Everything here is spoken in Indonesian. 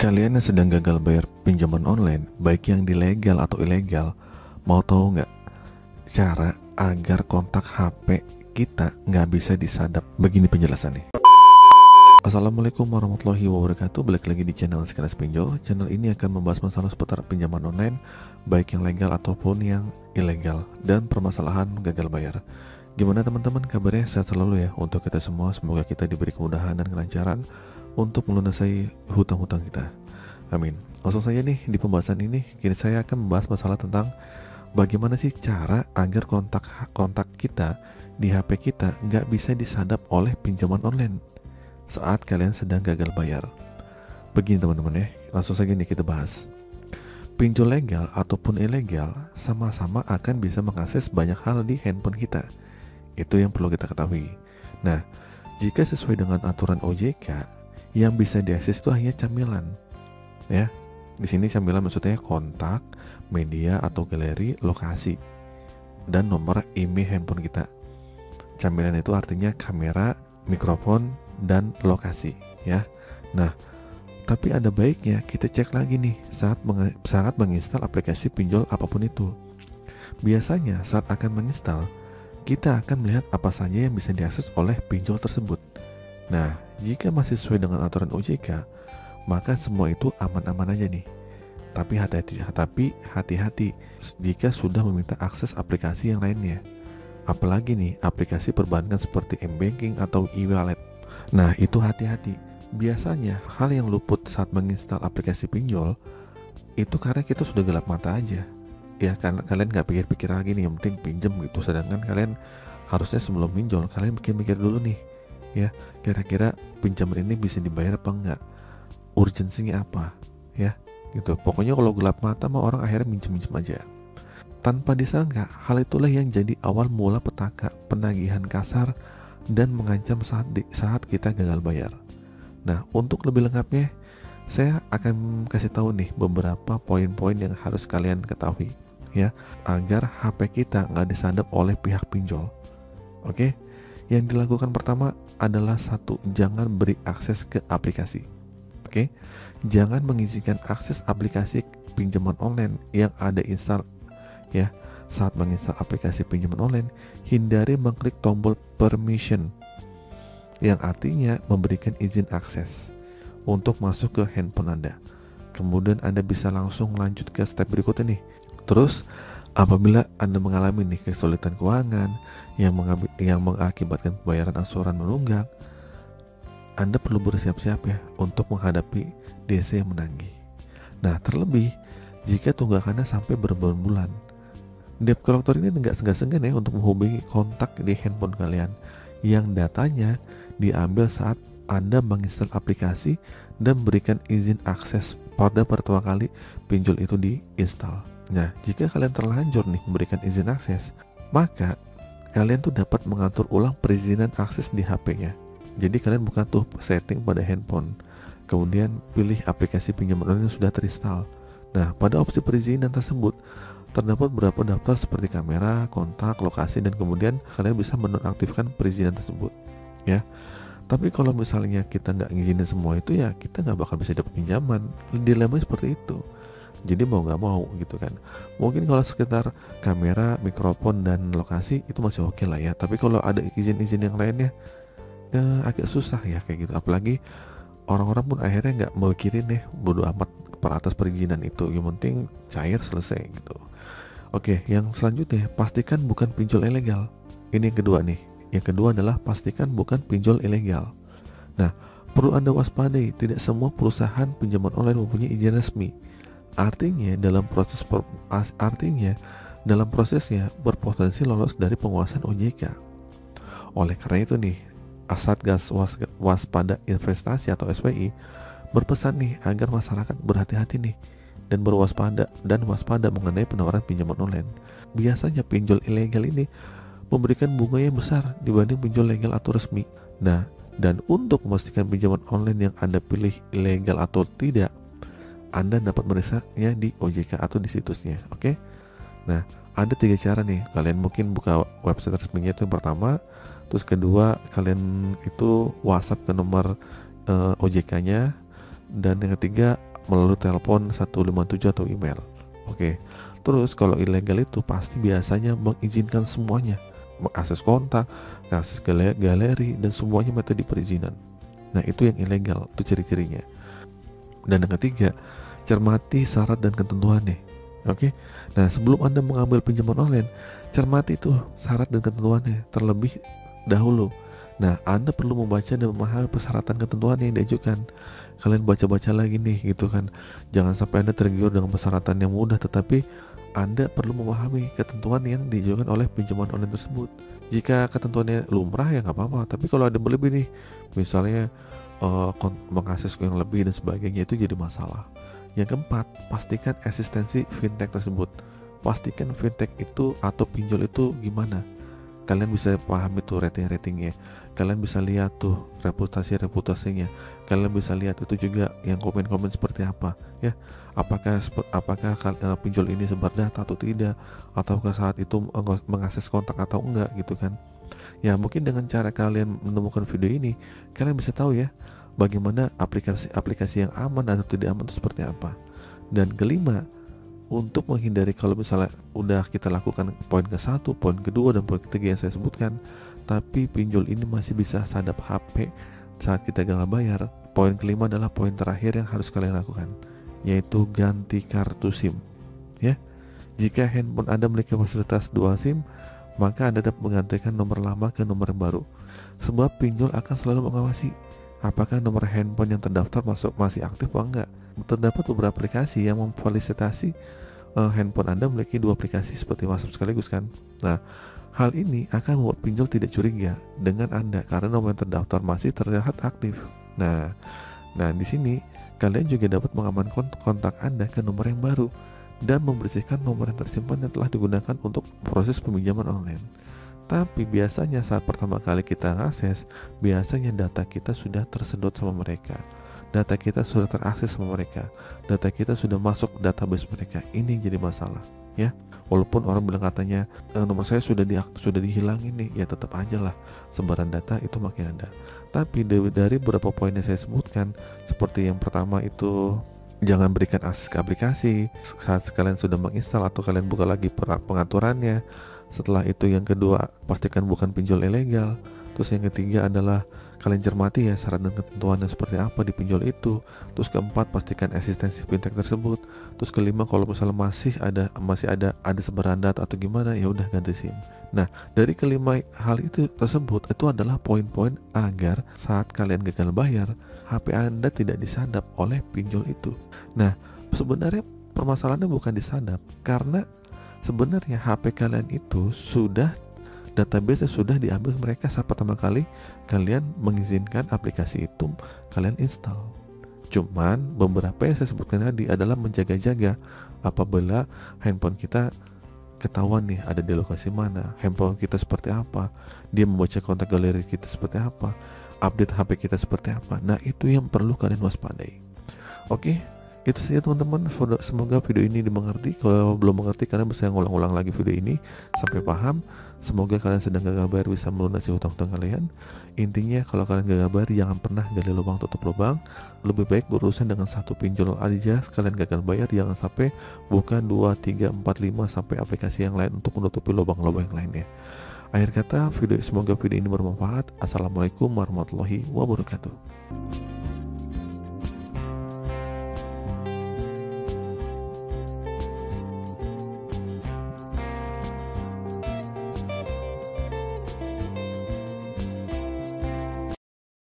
Kalian yang sedang gagal bayar pinjaman online, baik yang dilegal atau ilegal, mau tahu nggak cara agar kontak HP kita nggak bisa disadap? Begini penjelasannya. Assalamualaikum warahmatullahi wabarakatuh. Balik lagi di channel Sekilas Pinjol. Channel ini akan membahas masalah seputar pinjaman online, baik yang legal ataupun yang ilegal, dan permasalahan gagal bayar. Gimana teman-teman kabarnya? Sehat selalu ya untuk kita semua. Semoga kita diberi kemudahan dan kelancaran untuk melunasi hutang-hutang kita. Amin. Langsung saja nih di pembahasan ini, kini saya akan membahas masalah tentang bagaimana sih cara agar kontak kita di HP kita nggak bisa disadap oleh pinjaman online saat kalian sedang gagal bayar. Begini teman-teman ya, langsung saja nih kita bahas. Pinjol legal ataupun ilegal sama-sama akan bisa mengakses banyak hal di handphone kita. Itu yang perlu kita ketahui. Nah, jika sesuai dengan aturan OJK, yang bisa diakses itu hanya camilan. Ya, di sini camilan maksudnya kontak, media atau galeri, lokasi, dan nomor IMEI handphone kita. Camilan itu artinya kamera, mikrofon, dan lokasi ya. Nah, tapi ada baiknya kita cek lagi nih saat menginstal aplikasi pinjol apapun itu. Biasanya saat akan menginstal, kita akan melihat apa saja yang bisa diakses oleh pinjol tersebut. Nah, jika masih sesuai dengan aturan OJK, maka semua itu aman-aman aja nih. Tapi hati-hati jika sudah meminta akses aplikasi yang lainnya. Apalagi nih aplikasi perbankan seperti M-Banking atau e-wallet. Nah, itu hati-hati. Biasanya hal yang luput saat menginstal aplikasi pinjol itu karena kita sudah gelap mata aja. Ya kan, kalian nggak pikir-pikir lagi nih, yang penting pinjem gitu. Sedangkan kalian harusnya sebelum pinjol kalian mikir-mikir dulu nih, ya kira-kira pinjaman ini bisa dibayar apa enggak, urgensinya apa, ya gitu. Pokoknya kalau gelap mata mah orang akhirnya minjem-minjem aja. Tanpa disangka, hal itulah yang jadi awal mula petaka penagihan kasar dan mengancam saat kita gagal bayar. Nah, untuk lebih lengkapnya, saya akan kasih tahu nih beberapa poin-poin yang harus kalian ketahui ya, agar HP kita nggak disadap oleh pihak pinjol. Oke, yang dilakukan pertama adalah jangan beri akses ke aplikasi. Oke, jangan mengizinkan akses aplikasi pinjaman online yang ada install ya. Saat menginstal aplikasi pinjaman online, hindari mengklik tombol permission yang artinya memberikan izin akses untuk masuk ke handphone Anda. Kemudian Anda bisa langsung lanjut ke step berikutnya nih. Terus apabila Anda mengalami nih kesulitan keuangan yang mengakibatkan pembayaran angsuran menunggak, Anda perlu bersiap-siap ya untuk menghadapi DC yang menagih. Nah, terlebih jika tunggakannya sampai berbulan-bulan, debt collector ini nggak segan-segan ya untuk menghubungi kontak di handphone kalian yang datanya diambil saat Anda menginstal aplikasi dan berikan izin akses pada pertama kali pinjol itu diinstal. Nah, jika kalian terlanjur nih memberikan izin akses, maka kalian tuh dapat mengatur ulang perizinan akses di HP-nya. Jadi kalian bukan tuh setting pada handphone, kemudian pilih aplikasi pinjaman online yang sudah terinstall. Nah, pada opsi perizinan tersebut terdapat beberapa daftar seperti kamera, kontak, lokasi, dan kemudian kalian bisa menonaktifkan perizinan tersebut ya. Tapi kalau misalnya kita nggak ngizinin semua itu ya kita nggak bakal bisa dapat pinjaman. Dilemanya seperti itu. Jadi mau nggak mau gitu kan. Mungkin kalau sekitar kamera, mikrofon, dan lokasi itu masih oke lah ya. Tapi kalau ada izin-izin yang lainnya agak susah ya kayak gitu. Apalagi orang-orang pun akhirnya nggak mau mikirin deh, bodo amat per atas perizinan itu. Yang penting cair selesai gitu. Oke, yang selanjutnya pastikan bukan pinjol ilegal. Ini yang kedua nih. Yang kedua adalah pastikan bukan pinjol ilegal. Nah, perlu Anda waspadai, tidak semua perusahaan pinjaman online mempunyai izin resmi. Artinya dalam prosesnya berpotensi lolos dari penguasaan OJK. Oleh karena itu nih, Satgas Waspada Investasi atau SWI berpesan nih agar masyarakat berhati-hati nih dan waspada mengenai penawaran pinjaman online. Biasanya pinjol ilegal ini memberikan bunga yang besar dibanding pinjol legal atau resmi. Nah, dan untuk memastikan pinjaman online yang Anda pilih ilegal atau tidak, Anda dapat meriksanya di OJK atau di situsnya. Oke? Nah, ada 3 cara nih. Kalian mungkin buka website resminya, itu yang pertama. Terus kedua, kalian itu WhatsApp ke nomor OJK-nya. Dan yang ketiga, melalui telepon 157 atau email. Oke. Terus kalau ilegal itu pasti biasanya mengizinkan semuanya, mengakses kontak, akses galeri, dan semuanya metode perizinan. Nah, itu yang ilegal, itu ciri-cirinya. Dan yang ketiga, cermati syarat dan ketentuannya. Oke. Nah, sebelum Anda mengambil pinjaman online, cermati itu syarat dan ketentuannya terlebih dahulu. Nah, Anda perlu membaca dan memahami persyaratan ketentuan yang diajukan. Kalian baca-baca lagi nih gitu kan. Jangan sampai Anda tergiur dengan persyaratan yang mudah, tetapi Anda perlu memahami ketentuan yang diajukan oleh pinjaman online tersebut. Jika ketentuannya lumrah ya nggak apa-apa, tapi kalau ada berlebih nih, misalnya mengakses yang lebih dan sebagainya, itu jadi masalah. Yang keempat, pastikan eksistensi fintech tersebut. Pastikan fintech itu atau pinjol itu gimana. Kalian bisa pahami tuh ratingnya, kalian bisa lihat tuh reputasinya, kalian bisa lihat itu juga yang komen-komen seperti apa ya, apakah pinjol ini sebar data atau tidak, ataukah saat itu mengakses kontak atau enggak gitu kan. Ya mungkin dengan cara kalian menemukan video ini, kalian bisa tahu ya bagaimana aplikasi yang aman atau tidak aman itu seperti apa. Dan kelima, untuk menghindari kalau misalnya udah kita lakukan poin ke-1, poin kedua, dan poin ketiga yang saya sebutkan, tapi pinjol ini masih bisa sadap HP saat kita gagal bayar, poin kelima adalah poin terakhir yang harus kalian lakukan, yaitu ganti kartu SIM ya. Jika handphone Anda memiliki fasilitas dual SIM, maka Anda dapat menggantikan nomor lama ke nomor yang baru, sebab pinjol akan selalu mengawasi apakah nomor handphone yang terdaftar masih aktif atau enggak. Terdapat beberapa aplikasi yang memfasilitasi handphone Anda memiliki 2 aplikasi seperti WhatsApp sekaligus kan. Nah, hal ini akan membuat pinjol tidak curiga dengan Anda karena nomor yang terdaftar masih terlihat aktif. Nah, di sini kalian juga dapat mengamankan kontak Anda ke nomor yang baru dan membersihkan nomor yang tersimpan yang telah digunakan untuk proses peminjaman online. Tapi biasanya saat pertama kali kita ngakses, biasanya data kita sudah tersedot sama mereka, data kita sudah terakses sama mereka, data kita sudah masuk database mereka. Ini yang jadi masalah ya. Walaupun orang bilang katanya nomor saya sudah dihilangin nih, ya tetap aja lah sebaran data itu makin ada. Tapi dari beberapa poin yang saya sebutkan, seperti yang pertama itu jangan berikan akses ke aplikasi saat kalian sudah menginstal atau kalian buka lagi pengaturannya. Setelah itu yang kedua, pastikan bukan pinjol ilegal. Terus yang ketiga adalah kalian cermati ya syarat dan ketentuannya seperti apa di pinjol itu. Terus keempat, pastikan eksistensi fintech tersebut. Terus kelima, kalau misalnya masih ada sebaran data atau gimana, ya udah ganti SIM. Nah, dari kelima hal itu tersebut itu adalah poin-poin agar saat kalian gagal bayar, HP Anda tidak disadap oleh pinjol itu. Nah, sebenarnya permasalahannya bukan disadap, karena sebenarnya HP kalian itu sudah database sudah diambil mereka saat pertama kali kalian mengizinkan aplikasi itu kalian install. Cuman beberapa yang saya sebutkan tadi adalah menjaga-jaga apabila handphone kita ketahuan nih ada di lokasi mana, handphone kita seperti apa, dia membaca kontak galeri kita seperti apa, update HP kita seperti apa. Nah, itu yang perlu kalian waspadai. Oke, itu saja teman-teman. Semoga video ini dimengerti. Kalau belum mengerti, kalian bisa ngulang-ulang lagi video ini sampai paham. Semoga kalian sedang gagal bayar bisa melunasi hutang-hutang kalian. Intinya kalau kalian gagal bayar, jangan pernah gali lubang tutup lubang. Lebih baik berurusan dengan satu pinjol aja sekalian gagal bayar. Jangan sampai buka 2, 3, 4, 5 sampai aplikasi yang lain untuk menutupi lubang-lubang yang lainnya. Akhir kata, semoga video ini bermanfaat. Assalamualaikum warahmatullahi wabarakatuh.